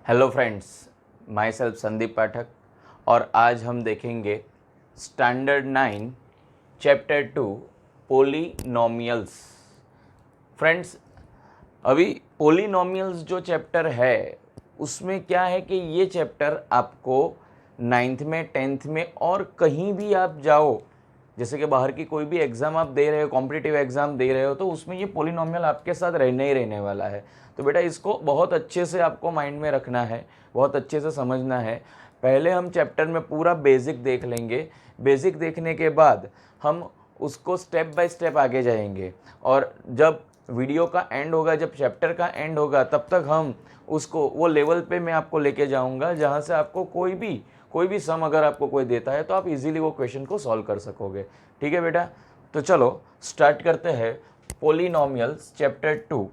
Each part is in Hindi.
Hello friends, myself Sandeep Pathak और आज हम देखेंगे स्टैंडर्ड 9 चैप्टर 2 पोलिनोमियल्स। फ्रेंड्स, अभी पोलिनोमियल्स जो चैप्टर है उसमें क्या है कि ये चैप्टर आपको 9th में 10th में और कहीं भी आप जाओ, जैसे कि बाहर की कोई भी एग्ज़ाम आप दे रहे हो, कॉम्पिटिटिव एग्ज़ाम दे रहे हो, तो उसमें ये पोलिनोमियल आपके साथ रहने ही रहने वाला है। तो बेटा इसको बहुत अच्छे से आपको माइंड में रखना है, बहुत अच्छे से समझना है। पहले हम चैप्टर में पूरा बेसिक देख लेंगे, बेसिक देखने के बाद हम उसको स्टेप बाय स्टेप आगे जाएंगे और जब वीडियो का एंड होगा, जब चैप्टर का एंड होगा, तब तक हम उसको वो लेवल पे मैं आपको लेके जाऊंगा जहाँ से आपको कोई भी सम अगर आपको कोई देता है तो आप इजीली वो क्वेश्चन को सॉल्व कर सकोगे। ठीक है बेटा, तो चलो स्टार्ट करते हैं पोलिनोमियल्स चैप्टर 2।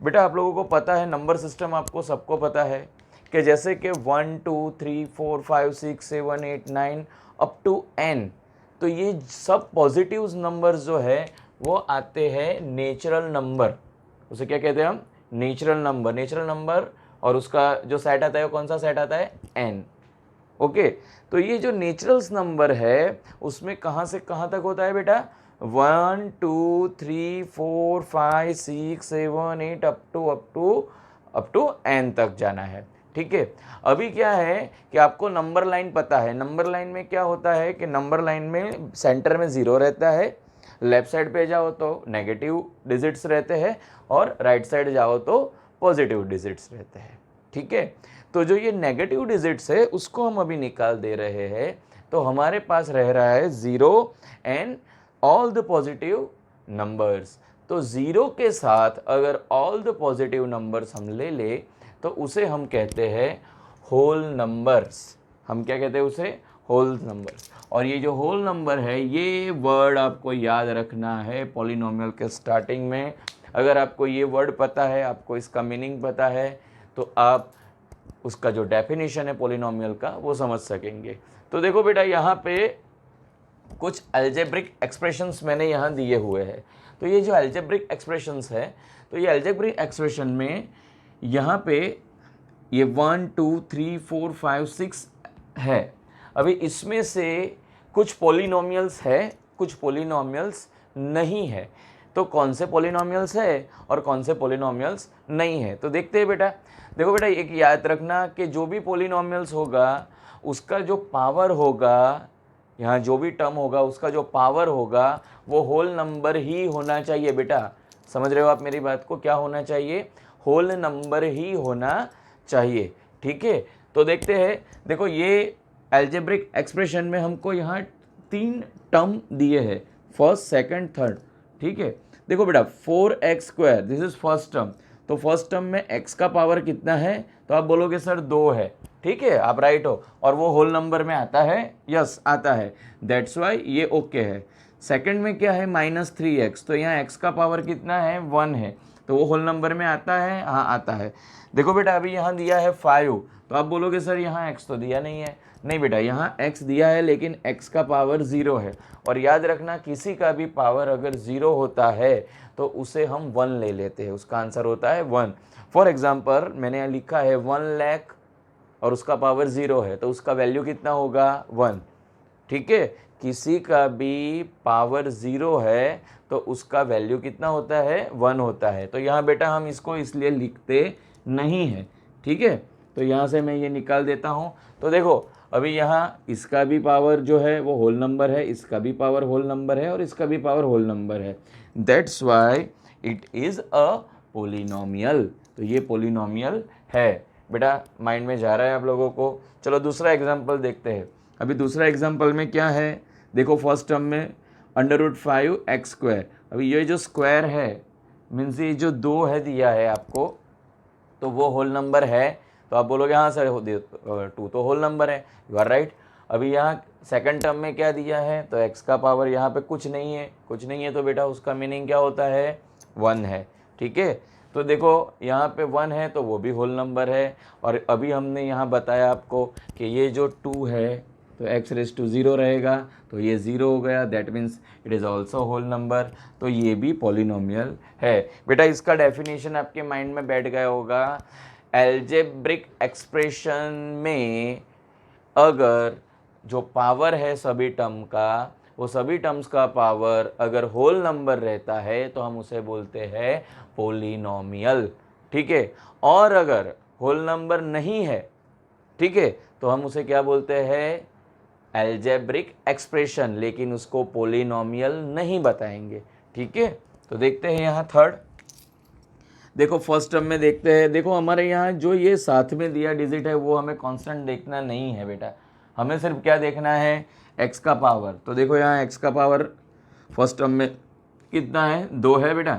बेटा आप लोगों को पता है, नंबर सिस्टम आपको सबको पता है कि जैसे कि 1 2 3 4 5 6 7 8 9 अप टू n, तो ये सब पॉजिटिव नंबर्स जो है वो आते हैं नेचुरल नंबर। उसे क्या कहते हैं हम? Natural number. नेचुरल नंबर और उसका जो सेट आता है वो कौन सा सेट आता है? n। ओके, तो ये जो नेचुरल्स नंबर है उसमें कहाँ से कहाँ तक होता है बेटा? 1 2 3 4 5 6 7 8 अप टू n तक जाना है। ठीक है, अभी क्या है कि आपको नंबर लाइन पता है। नंबर लाइन में क्या होता है कि नंबर लाइन में सेंटर में 0 रहता है, लेफ्ट साइड पे जाओ तो नेगेटिव डिजिट्स रहते हैं और राइट साइड जाओ तो पॉजिटिव डिजिट्स रहते हैं। ठीक है, तो जो ये नेगेटिव डिजिट्स है उसको हम अभी निकाल दे रहे हैं, तो हमारे पास रह रहा है 0 and all the positive numbers. तो 0 के साथ अगर ऑल द पॉजिटिव नंबर्स हम ले ले तो उसे हम कहते हैं होल नंबर्स। हम क्या कहते हैं उसे? Whole numbers. और ये जो होल नंबर है ये वर्ड आपको याद रखना है पॉलिनोमियल के स्टार्टिंग में। अगर आपको ये वर्ड पता है, आपको इसका मीनिंग पता है, तो आप उसका जो डेफिनेशन है पॉलिनोमियल का वो समझ सकेंगे। तो देखो बेटा, यहाँ पे कुछ अलजेब्रिक एक्सप्रेशंस मैंने यहाँ दिए हुए हैं। तो ये जो अलजेब्रिक एक्सप्रेशंस है, तो ये अलजेब्रिक एक्सप्रेशन में यहाँ पे ये 1 2 3 4 5 6 है। अभी इसमें से कुछ पॉलिनोमियल्स है, कुछ पॉलिनोमियल्स नहीं है। तो कौन से पॉलिनोमियल्स है और कौन से पॉलिनोमियल्स नहीं है, तो देखते हैं बेटा। देखो बेटा, एक याद रखना कि जो भी पॉलिनोमियल्स होगा उसका जो पावर होगा, यहाँ जो भी टर्म होगा उसका जो पावर होगा वो होल नंबर ही होना चाहिए। बेटा समझ रहे हो आप मेरी बात को? क्या होना चाहिए? होल नंबर ही होना चाहिए। ठीक है, तो देखते हैं। देखो ये अलजेब्रिक एक्सप्रेशन में हमको यहाँ 3 टर्म दिए हैं, फर्स्ट सेकंड थर्ड। ठीक है, देखो बेटा 4x², this is first term. तो फर्स्ट टर्म में x का पावर कितना है? तो आप बोलोगे सर 2 है। ठीक है, आप राइट हो। और वो होल नंबर में आता है? यस आता है, दैट्स वाई ये ओके है। सेकंड में क्या है? -3x, तो यहाँ x का पावर कितना है? 1 है, तो वो होल नंबर में आता है? हाँ आता है। देखो बेटा अभी यहाँ दिया है 5, तो आप बोलोगे सर यहाँ x तो दिया नहीं है। नहीं बेटा, यहाँ x दिया है लेकिन x का पावर 0 है। और याद रखना, किसी का भी पावर अगर 0 होता है तो उसे हम 1 ले लेते हैं, उसका आंसर होता है 1। फॉर एग्जाम्पल मैंने यहाँ लिखा है 1 लाख और उसका पावर 0 है, तो उसका वैल्यू कितना होगा? 1। ठीक है, किसी का भी पावर 0 है तो उसका वैल्यू कितना होता है? 1 होता है। तो यहाँ बेटा हम इसको इसलिए लिखते नहीं है। ठीक है, तो यहाँ से मैं ये निकाल देता हूँ। तो देखो अभी यहाँ इसका भी पावर जो है वो होल नंबर है, इसका भी पावर होल नंबर है और इसका भी पावर होल नंबर है, that's why it is a polynomial. तो ये पोलिनोमियल है। बेटा माइंड में जा रहा है आप लोगों को? चलो दूसरा एग्जाम्पल देखते हैं। अभी दूसरा एग्जाम्पल में क्या है? देखो फर्स्ट टर्म में √5x²। अभी ये जो स्क्वायर है मीन्स ये जो 2 है दिया है आपको, तो वो होल नंबर है। तो आप बोलोगे हाँ सर 2 तो होल नंबर है, यू आर राइट। अभी यहाँ सेकंड टर्म में क्या दिया है? तो x का पावर यहाँ पे कुछ नहीं है, तो बेटा उसका मीनिंग क्या होता है? 1 है। ठीक है, तो देखो यहाँ पे 1 है तो वो भी होल नंबर है। और अभी हमने यहाँ बताया आपको कि ये जो 2 है तो x⁻0 रहेगा, तो ये 0 हो गया, that means it is also whole number. तो ये भी पॉलिनोमियल है। बेटा इसका डेफिनेशन आपके माइंड में बैठ गया होगा एल्जेब्रिक एक्सप्रेशन में अगर जो पावर है सभी टर्म का, वो सभी टर्म्स का पावर अगर होल नंबर रहता है तो हम उसे बोलते हैं पोलिनोमियल, ठीक है। और अगर होल नंबर नहीं है, ठीक है, तो हम उसे क्या बोलते हैं, एल्जेब्रिक एक्सप्रेशन, लेकिन उसको पोलिनोमियल नहीं बताएंगे, ठीक है। तो देखते हैं यहाँ थर्ड, देखो फर्स्ट टर्म में देखते हैं। देखो हमारे यहाँ जो ये साथ में दिया डिजिट है वो हमें कांस्टेंट देखना नहीं है बेटा, हमें सिर्फ क्या देखना है, x का पावर। तो देखो यहाँ x का पावर फर्स्ट टर्म में कितना है, 2 है बेटा,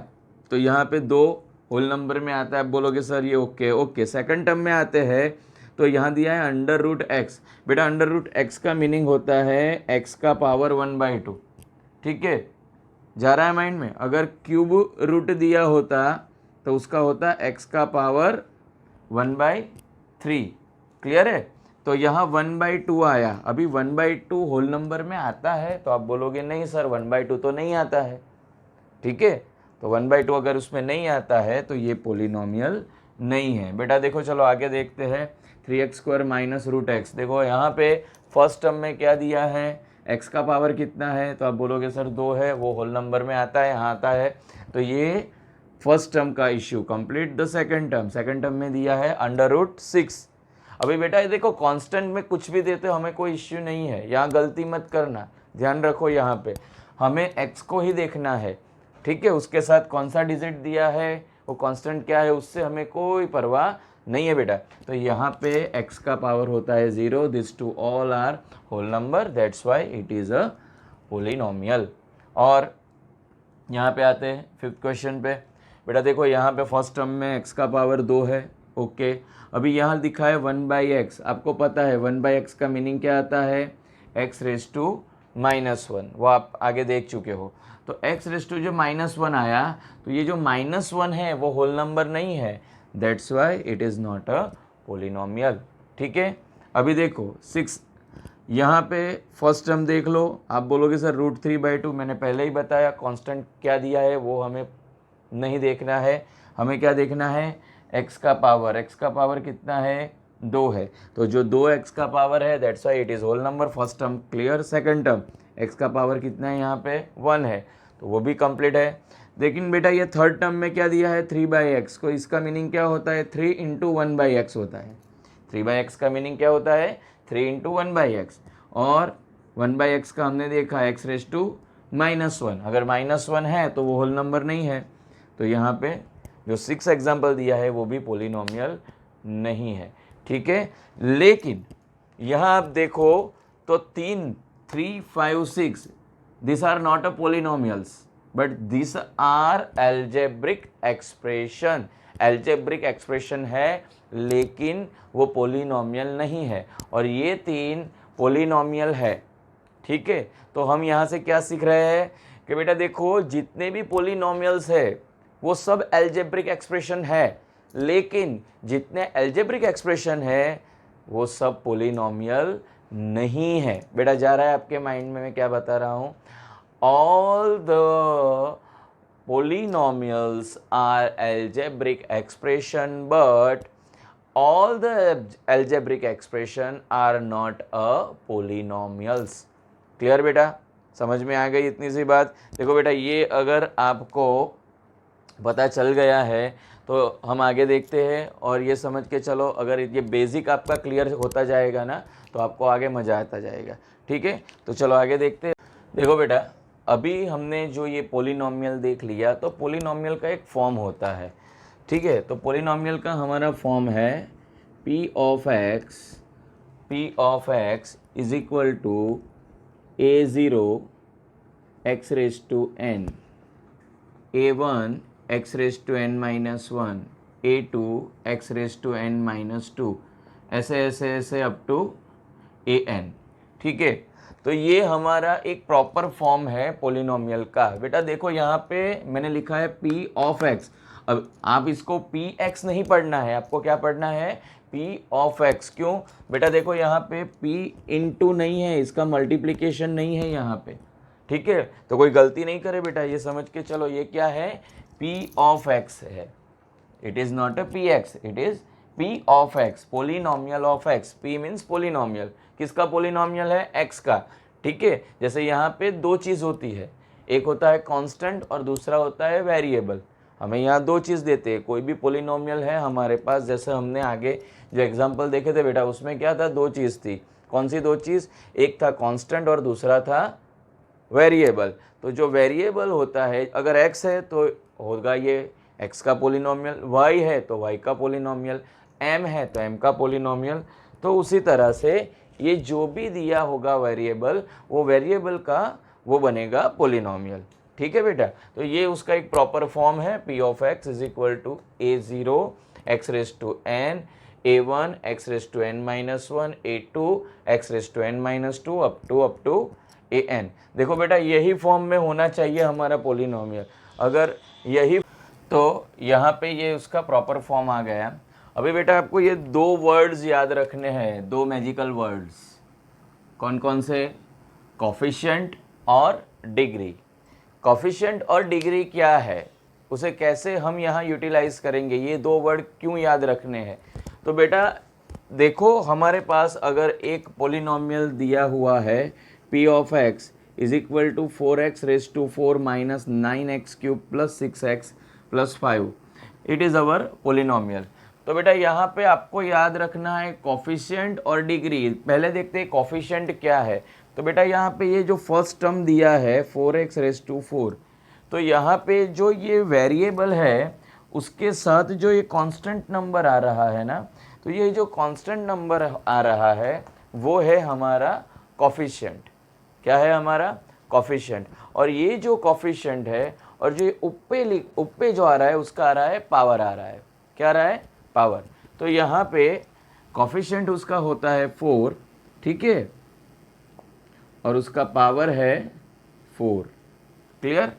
तो यहाँ पे 2 होल नंबर में आता है। आप बोलोगे सर ये ओके ओके। सेकंड टर्म में आते हैं तो यहाँ दिया है अंडर रूट एक्स। बेटा अंडर रूट एक्स का मीनिंग होता है x का पावर 1/2, ठीक है, जा रहा है माइंड में। अगर क्यूब रूट दिया होता तो उसका होता x का पावर 1/3, क्लियर है। तो यहाँ 1/2 आया, अभी 1/2 होल नंबर में आता है, तो आप बोलोगे नहीं सर 1/2 तो नहीं आता है, ठीक है। तो 1/2 अगर उसमें नहीं आता है तो ये पोलिनोमियल नहीं है बेटा। देखो चलो आगे देखते हैं, 3x² माइनस रूट एक्स। देखो यहाँ पे फर्स्ट टर्म में क्या दिया है, x का पावर कितना है, तो आप बोलोगे सर 2 है, वो होल नंबर में आता है, यहाँ आता है। तो ये फर्स्ट टर्म का issue. Complete the second term, second term में दिया है अंडर रूट 6। अभी बेटा ये देखो कांस्टेंट में कुछ भी देते हो हमें कोई इश्यू नहीं है, यहाँ गलती मत करना, ध्यान रखो यहाँ पे हमें x को ही देखना है, ठीक है। उसके साथ कौन सा डिजिट दिया है, वो कांस्टेंट क्या है, उससे हमें कोई परवाह नहीं है बेटा। तो यहाँ पे x का पावर होता है 0, this two all are whole number, that's why it is a polynomial. और यहाँ पे आते हैं फिफ्थ क्वेश्चन पे। बेटा देखो यहाँ पे फर्स्ट टर्म में x का पावर 2 है, ओके। अभी यहाँ लिखा है 1/x, आपको पता है 1/x का मीनिंग क्या आता है, x⁻⁻1, वो आप आगे देख चुके हो। तो x⁻⁻1 आया, तो ये जो -1 है वो होल नंबर नहीं है, that's why it is not a polynomial, ठीक है। अभी देखो 6, यहाँ पे फर्स्ट टर्म देख लो, आप बोलोगे सर √3/2, मैंने पहले ही बताया कांस्टेंट क्या दिया है वो हमें नहीं देखना है, हमें क्या देखना है, x का पावर। x का पावर कितना है, 2 है, तो जो 2x का पावर है that's why it is whole number, first term clear. Second term x का पावर कितना है, यहाँ पे 1 है, तो वो भी कंप्लीट है। लेकिन बेटा ये थर्ड टर्म में क्या दिया है, 3/x को, इसका मीनिंग क्या होता है, 3 × 1/x होता है। 3/x का मीनिंग क्या होता है, 3 × 1/x, और 1/x का हमने देखा x⁻⁻1, अगर -1 है तो वो होल नंबर नहीं है। तो यहाँ पे जो 6 एग्जाम्पल दिया है वो भी पोलिनोमियल नहीं है, ठीक है। लेकिन यहाँ आप देखो तो 3, 5, 6 this are not a polynomials but this are algebraic expression. Algebraic expression है लेकिन वो पोलिनोमियल नहीं है, और ये 3 पोलिनोमियल है, ठीक है। तो हम यहाँ से क्या सीख रहे हैं कि बेटा देखो जितने भी पोलिनोमियल्स है वो सब एल्जेब्रिक एक्सप्रेशन है, लेकिन जितने एल्जेब्रिक एक्सप्रेशन है वो सब पोलिनोमियल नहीं है। बेटा जा रहा है आपके माइंड में मैं क्या बता रहा हूँ, all the polynomials are algebraic expression but all the algebraic expression are not a polynomials। Clear बेटा, समझ में आ गई इतनी सी बात। देखो बेटा ये अगर आपको पता चल गया है तो हम आगे देखते हैं, और ये समझ के चलो अगर ये बेसिक आपका क्लियर होता जाएगा ना तो आपको आगे मज़ा आता जाएगा, ठीक है। तो चलो आगे देखते हैं। देखो बेटा अभी हमने जो ये पोलिनोमियल देख लिया, तो पोलिनोमियल का एक फॉर्म होता है, ठीक है। तो पोलिनोमियल का हमारा फॉर्म है p of x is equal to a0 x⁻n, a1 x⁻n-1, a2 x⁻n-2, ऐसे ऐसे ऐसे अप टू an, ठीक है। तो ये हमारा एक प्रॉपर फॉर्म है पोलिनोमियल का। बेटा देखो यहाँ पे मैंने लिखा है p of x, अब आप इसको px नहीं पढ़ना है, आपको क्या पढ़ना है, p of x। क्यों बेटा, देखो यहाँ पे p इंटू नहीं है, इसका मल्टीप्लिकेशन नहीं है यहाँ पे, ठीक है। तो कोई गलती नहीं करे बेटा, ये समझ के चलो ये क्या है, p of x है, it is not a px, it is P of x, polynomial of x, P means polynomial, किसका पोलिनोमियल है, एक्स का, ठीक है। जैसे यहाँ पे दो चीज़ होती है, एक होता है कांस्टेंट और दूसरा होता है वेरिएबल। हमें यहाँ दो चीज़ देते हैं, कोई भी पोलिनोमियल है हमारे पास, जैसे हमने आगे जो एग्जांपल देखे थे बेटा, उसमें क्या था, दो चीज़ थी। कौन सी दो चीज़, एक था कांस्टेंट और दूसरा था वेरिएबल। तो जो वेरिएबल होता है, अगर x है तो होगा ये x का पोलिनोमियल, y है तो y का पोलिनोमियल, m है तो m का पोलिनोमियल। तो उसी तरह से ये जो भी दिया होगा वेरिएबल, वो वेरिएबल का वो बनेगा पोलिनोमियल, ठीक है बेटा। तो ये उसका एक प्रॉपर फॉर्म है, p of x is equal to a0 x raise to n, a1 x raise to n minus 1, a2 x raise to n minus 2 up to an। देखो बेटा यही फॉर्म में होना चाहिए हमारा पोलिनोमियल, अगर यही, तो यहाँ पे ये उसका प्रॉपर फॉर्म आ गया। अभी बेटा आपको ये दो वर्ड्स याद रखने हैं, दो मैजिकल वर्ड्स, कौन कौन से, कोफिशिएंट और डिग्री। कोफिशिएंट और डिग्री क्या है, उसे कैसे हम यहाँ यूटिलाइज करेंगे, ये दो वर्ड क्यों याद रखने हैं। तो बेटा देखो हमारे पास अगर एक पोलिनोमियल दिया हुआ है p of x is equal to 4x raise to 4 minus 9x cube plus 6x plus 5, it is our polynomial. तो बेटा यहाँ पे आपको याद रखना है कोफिशिएंट और डिग्री। पहले देखते हैं कोफिशिएंट क्या है। तो बेटा यहाँ पे ये जो फर्स्ट टर्म दिया है 4x रेज टू 4, तो यहाँ पे जो ये वेरिएबल है उसके साथ जो ये कांस्टेंट नंबर आ रहा है ना, तो ये जो कांस्टेंट नंबर आ रहा है वो है हमारा कोफिशिएंट। क्या है हमारा, कोफिशिएंट। और ये जो कोफिशिएंट है और जो ऊपर जो आ रहा है उसका आ रहा है पावर आ रहा है, क्या आ रहा है, पावर। तो यहाँ पे कोफिशिएंट उसका होता है 4, ठीक है, और उसका पावर है 4, क्लियर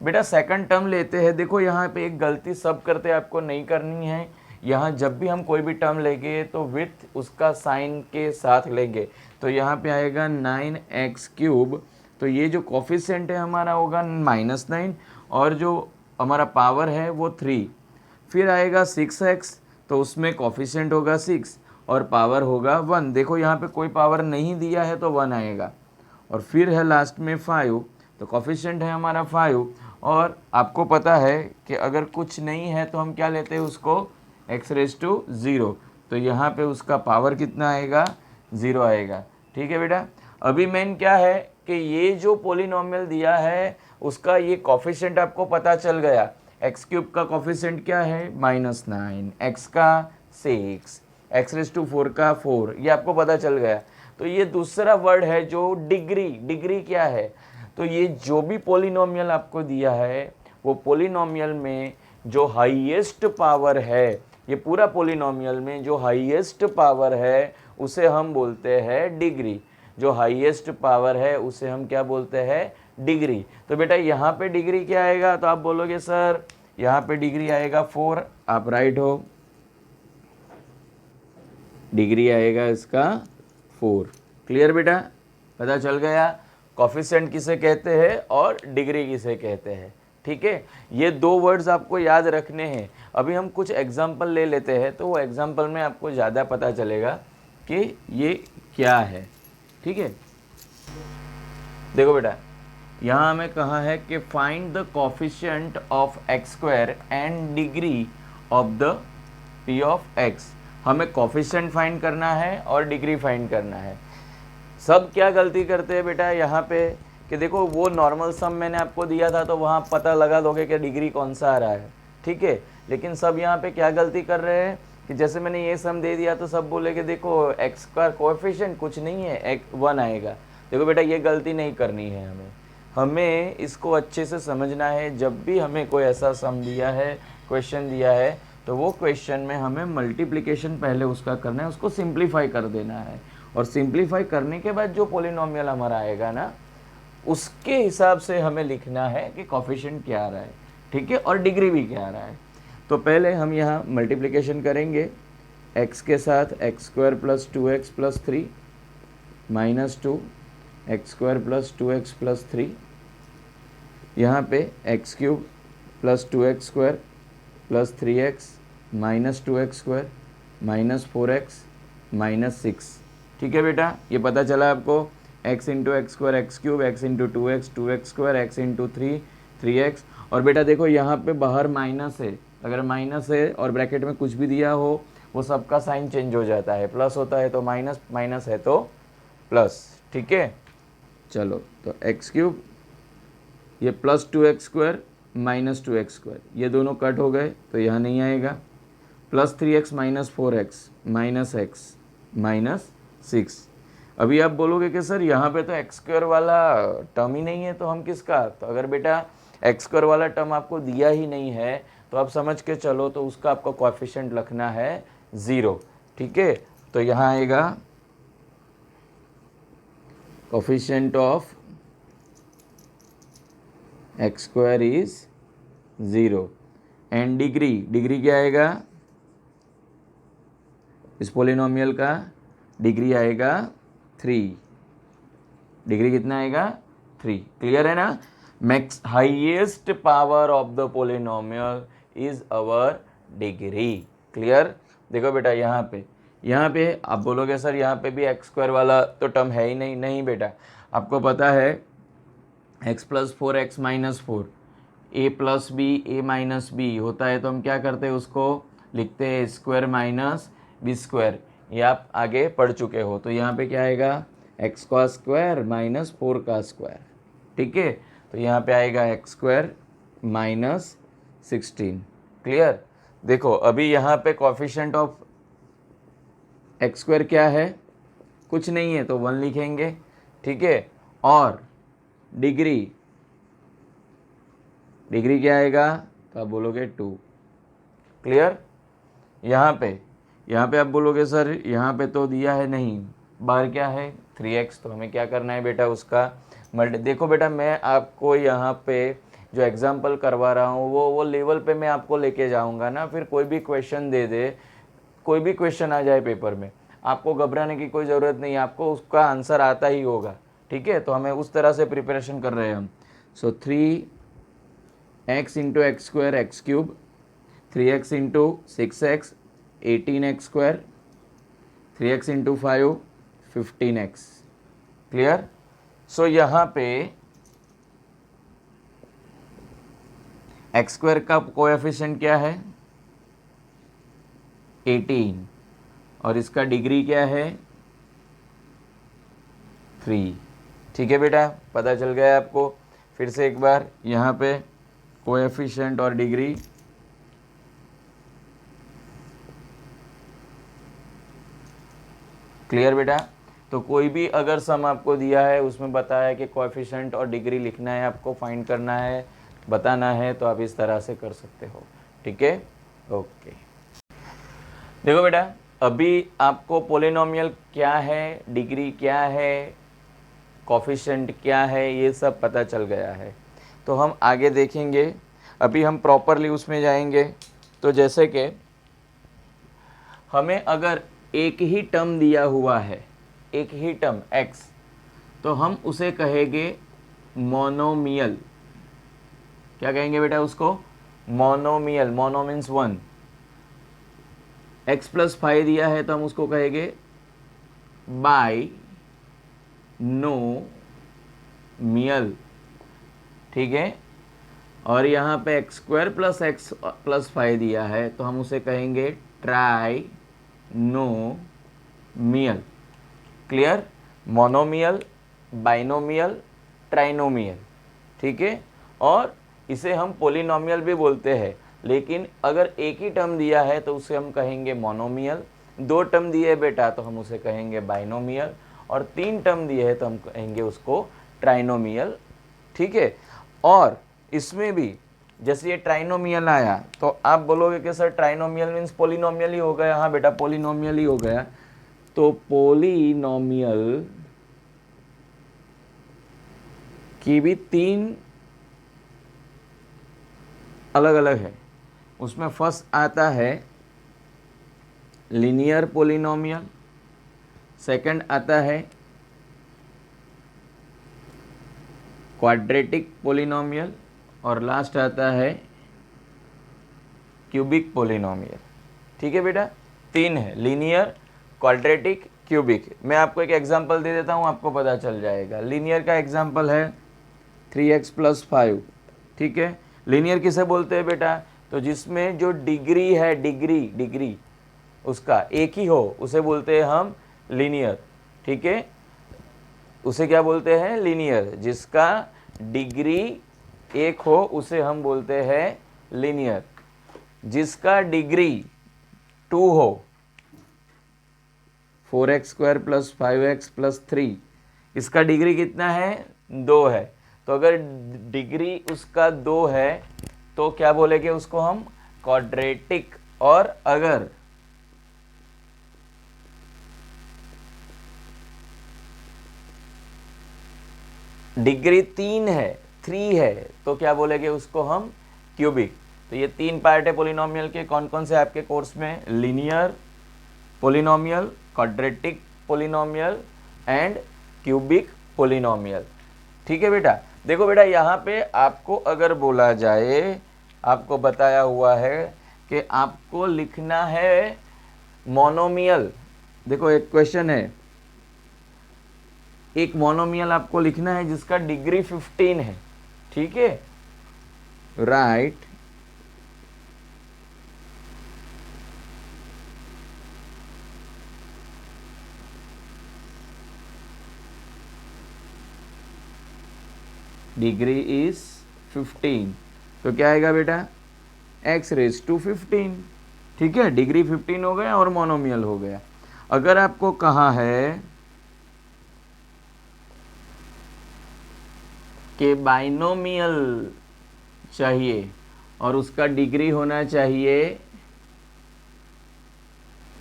बेटा। सेकंड टर्म लेते हैं, देखो यहाँ पे एक गलती सब करते हैं, आपको नहीं करनी है। यहाँ जब भी हम कोई भी टर्म लेंगे तो विथ उसका साइन के साथ लेंगे। तो यहाँ पे आएगा 9x क्यूब, तो ये जो कोफिशिएंट है हमारा होगा -9 और जो हमारा पावर है वो 3। फिर आएगा 6x, तो उसमें कोफिशिएंट होगा 6 और पावर होगा 1। देखो यहाँ पे कोई पावर नहीं दिया है तो 1 आएगा। और फिर है लास्ट में 5, तो कोफिशिएंट है हमारा 5। और आपको पता है कि अगर कुछ नहीं है तो हम क्या लेते हैं उसको, x रेज टू 0, तो यहाँ पे उसका पावर कितना आएगा, 0 आएगा, ठीक है बेटा। अभी मेन क्या है कि ये जो पोलिनोमियल दिया है उसका ये कोफिशिएंट आपको पता चल गया। x क्यूब का कोफिशिएंट क्या है, -9, x का 6, x रेज टू 4 का 4, ये आपको पता चल गया। तो ये दूसरा वर्ड है जो डिग्री। डिग्री क्या है, तो ये जो भी पोलिनोमियल आपको दिया है वो पोलिनोमियल में जो हाईएस्ट पावर है, ये पूरा पोलिनोमियल में जो हाईएस्ट पावर है उसे हम बोलते हैं डिग्री। जो हाईएस्ट पावर है उसे हम क्या बोलते हैं, डिग्री। तो बेटा यहाँ पे डिग्री क्या आएगा, तो आप बोलोगे सर यहाँ पे डिग्री आएगा 4, आप राइट हो, डिग्री आएगा इसका 4। क्लियर बेटा, पता चल गया कोफिशिएंट किसे कहते हैं और डिग्री किसे कहते हैं, ठीक है। ये दो वर्ड्स आपको याद रखने हैं। अभी हम कुछ एग्जाम्पल ले लेते हैं, तो वो एग्जाम्पल में आपको ज़्यादा पता चलेगा कि ये क्या है, ठीक है। देखो बेटा यहाँ हमें कहा है कि find the coefficient of x square and degree of the p of x। हमें कोफिशिएंट फाइंड करना है और डिग्री फाइंड करना है। सब क्या गलती करते हैं बेटा यहाँ पे कि देखो वो नॉर्मल सम मैंने आपको दिया था तो वहाँ पता लगा दोगे कि डिग्री कौन सा आ रहा है, ठीक है। लेकिन सब यहाँ पे क्या गलती कर रहे हैं कि जैसे मैंने ये सम दे दिया तो सब बोले कि देखो x का कोएफिशिएंट कुछ नहीं है, 1 आएगा। देखो बेटा ये गलती नहीं करनी है, हमें इसको अच्छे से समझना है। जब भी हमें कोई ऐसा सम दिया है, क्वेश्चन दिया है, तो वो क्वेश्चन में हमें मल्टीप्लिकेशन पहले उसका करना है, उसको सिंप्लीफाई कर देना है। और सिंप्लीफाई करने के बाद जो पोलिनोमियल हमारा आएगा ना, उसके हिसाब से हमें लिखना है कि कोफिशिएंट क्या आ रहा है, ठीक है, और डिग्री भी क्या आ रहा है। तो पहले हम यहाँ मल्टीप्लिकेशन करेंगे x के साथ, x square plus 2x plus 3 minus 2 x square plus 2x plus 3, यहाँ पे x cube plus 2x square plus 3x minus 2x square -4x -6। ठीक है बेटा, ये पता चला आपको। x into x square x cube, x into 2x 2x square, x into 3 3x। और बेटा देखो यहाँ पे बाहर माइनस है, अगर माइनस है और ब्रैकेट में कुछ भी दिया हो वो सबका साइन चेंज हो जाता है, प्लस होता है तो माइनस, माइनस है तो प्लस। ठीक है, चलो तो एक्स क्यूब, ये +2x स्क्वायर -2x स्क्वायर, ये दोनों कट हो गए तो यहाँ नहीं आएगा। +3x -4x -x -6। अभी आप बोलोगे कि सर यहाँ पे तो एक्स स्क्वायर वाला टर्म ही नहीं है, तो हम किसका, तो अगर बेटा एक्स स्क्वायर वाला टर्म आपको दिया ही नहीं है तो आप समझ के चलो तो उसका आपको कोएफिशिएंट लिखना है 0। ठीक है, तो यहाँ आएगा coefficient of x square is 0 and degree क्या आएगा, इस पोलिनोमियल का डिग्री आएगा 3। डिग्री कितना आएगा, 3। क्लियर है ना। Max highest power of the polynomial is our degree. Clear. देखो बेटा यहाँ पे आप बोलोगे सर यहाँ पे भी एक्स स्क्वायर वाला तो टर्म है ही नहीं। नहीं बेटा, आपको पता है x + 4x - 4 a + b a - b होता है, तो हम क्या करते हैं, उसको लिखते हैं स्क्वायर माइनस बी स्क्वायर। ये आप आगे पढ़ चुके हो। तो यहाँ पे क्या आएगा, x का स्क्वायर -4 का स्क्वायर। ठीक है, तो यहाँ पे आएगा x स्क्वायर -16। क्लियर। देखो अभी यहाँ पे कोएफिशिएंट ऑफ एक्स स्क्वायर क्या है, कुछ नहीं है तो 1 लिखेंगे। ठीक है, और डिग्री क्या आएगा, तो आप बोलोगे 2। क्लियर। यहाँ पे आप बोलोगे सर यहाँ पे तो दिया है नहीं, बाहर क्या है 3x, तो हमें क्या करना है बेटा, उसका मल्टी। देखो बेटा मैं आपको यहाँ पे जो एग्जाम्पल करवा रहा हूँ वो लेवल पे मैं आपको लेके जाऊँगा ना, फिर कोई भी क्वेश्चन दे दे, कोई भी क्वेश्चन आ जाए पेपर में, आपको घबराने की कोई ज़रूरत नहीं है, आपको उसका आंसर आता ही होगा। ठीक है, तो हमें उस तरह से प्रिपरेशन कर रहे हैं हम। So 3x into x square x cube, 3x into 6x 18x स्क्वायर, 3x into 5 15x। Clear. So यहाँ पे एक्स स्क्वायर का कोएफिशिएंट क्या है 18, और इसका डिग्री क्या है 3। ठीक है बेटा, पता चल गया आपको। फिर से एक बार यहाँ पे कोएफिशिएंट और डिग्री, क्लियर बेटा। तो कोई भी अगर सम आपको दिया है उसमें बताया कि कोएफिशिएंट और डिग्री लिखना है, आपको फाइंड करना है, बताना है, तो आप इस तरह से कर सकते हो। ठीक है, ओके। देखो बेटा अभी आपको पोलिनोमियल क्या है, डिग्री क्या है, कोएफिशिएंट क्या है, ये सब पता चल गया है। तो हम आगे देखेंगे, अभी हम प्रॉपरली उसमें जाएंगे। तो जैसे कि हमें अगर एक ही टर्म दिया हुआ है, एक ही टर्म x, तो हम उसे कहेंगे मोनोमियल। क्या कहेंगे बेटा उसको, मोनोमियल। Mono means 1। x + 5 दिया है तो हम उसको कहेंगे बाई नो मियल। ठीक है, और यहाँ पे x स्क्वायर + x + 5 दिया है तो हम उसे कहेंगे trinomial. Clear. Monomial, binomial, trinomial. ठीक है, और इसे हम पोलिनोमियल भी बोलते हैं, लेकिन अगर एक ही टर्म दिया है तो उसे हम कहेंगे मोनोमियल, 2 टर्म दिए बेटा तो हम उसे कहेंगे बाइनोमियल, और 3 टर्म दिए हैं तो हम कहेंगे उसको ट्राइनोमियल। ठीक है, और इसमें भी जैसे ये ट्राइनोमियल आया तो आप बोलोगे कि सर ट्राइनोमियल मीन्स पोलिनोमियल ही हो गया। हाँ बेटा, पोलिनोमियल ही हो गया। तो पोलिनोमियल की भी 3 अलग अलग है। उसमें फर्स्ट आता है लीनियर पोलिनोमियल, सेकंड आता है क्वाड्रेटिक पोलिनोमियल, और लास्ट आता है क्यूबिक पोलिनोमियल। ठीक है बेटा, तीन है, लीनियर, क्वाड्रेटिक, क्यूबिक। मैं आपको एक एग्जांपल दे देता हूँ, आपको पता चल जाएगा। लीनियर का एग्जांपल है 3x + 5, ठीक है। लीनियर किसे बोलते हैं बेटा? तो जिसमें जो डिग्री है, डिग्री उसका एक ही हो, उसे बोलते हैं हम लीनियर, ठीक है। उसे क्या बोलते हैं? लीनियर। जिसका डिग्री एक हो उसे हम बोलते हैं लीनियर। जिसका डिग्री 2 हो, 4x² + 5x + 3, इसका डिग्री कितना है? 2 है। तो अगर डिग्री उसका 2 है तो क्या बोलेंगे उसको हम? क्वाड्रेटिक। और अगर डिग्री 3 है, 3 है, तो क्या बोलेंगे उसको हम? क्यूबिक। तो ये तीन पार्ट है पोलिनोमियल के। कौन कौन से आपके कोर्स में? Linear polynomial, quadratic polynomial and cubic polynomial, ठीक है बेटा। देखो बेटा, यहाँ पे आपको अगर बोला जाए, आपको बताया हुआ है कि आपको लिखना है मोनोमियल। देखो एक क्वेश्चन है, एक मोनोमियल आपको लिखना है जिसका डिग्री 15 है, ठीक है। राइट डिग्री इज 15, तो क्या आएगा बेटा? x⁻⁵, ठीक है। डिग्री 15 हो गया और मोनोमियल हो गया। अगर आपको कहा है कि बाइनोमियल चाहिए और उसका डिग्री होना चाहिए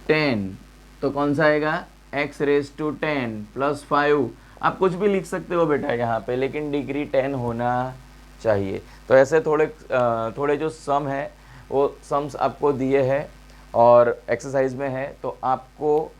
10, तो कौन सा आएगा? x⁻10 + 5। आप कुछ भी लिख सकते हो बेटा यहाँ पे, लेकिन डिग्री 10 होना चाहिए। तो ऐसे थोड़े जो सम है वो सम्स आपको दिए हैं और एक्सरसाइज में है, तो आपको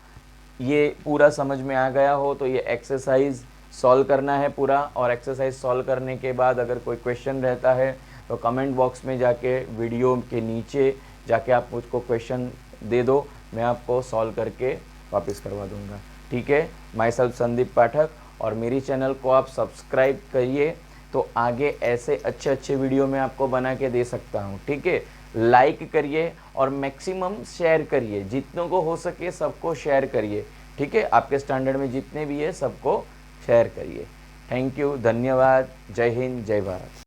ये पूरा समझ में आ गया हो तो ये एक्सरसाइज सॉल्व करना है पूरा। और एक्सरसाइज सॉल्व करने के बाद अगर कोई क्वेश्चन रहता है तो कमेंट बॉक्स में जाके, वीडियो के नीचे जाके आप मुझको क्वेश्चन दे दो, मैं आपको सॉल्व करके वापस करवा दूंगा, ठीक है। माई सेल्फ संदीप पाठक, और मेरी चैनल को आप सब्सक्राइब करिए, तो आगे ऐसे अच्छे अच्छे वीडियो मैं आपको बना के दे सकता हूँ, ठीक है। लाइक करिए और मैक्सिमम शेयर करिए, जितनों को हो सके सबको शेयर करिए, ठीक है। आपके स्टैंडर्ड में जितने भी है सबको शेयर करिए। थैंक यू, धन्यवाद, जय हिंद, जय भारत।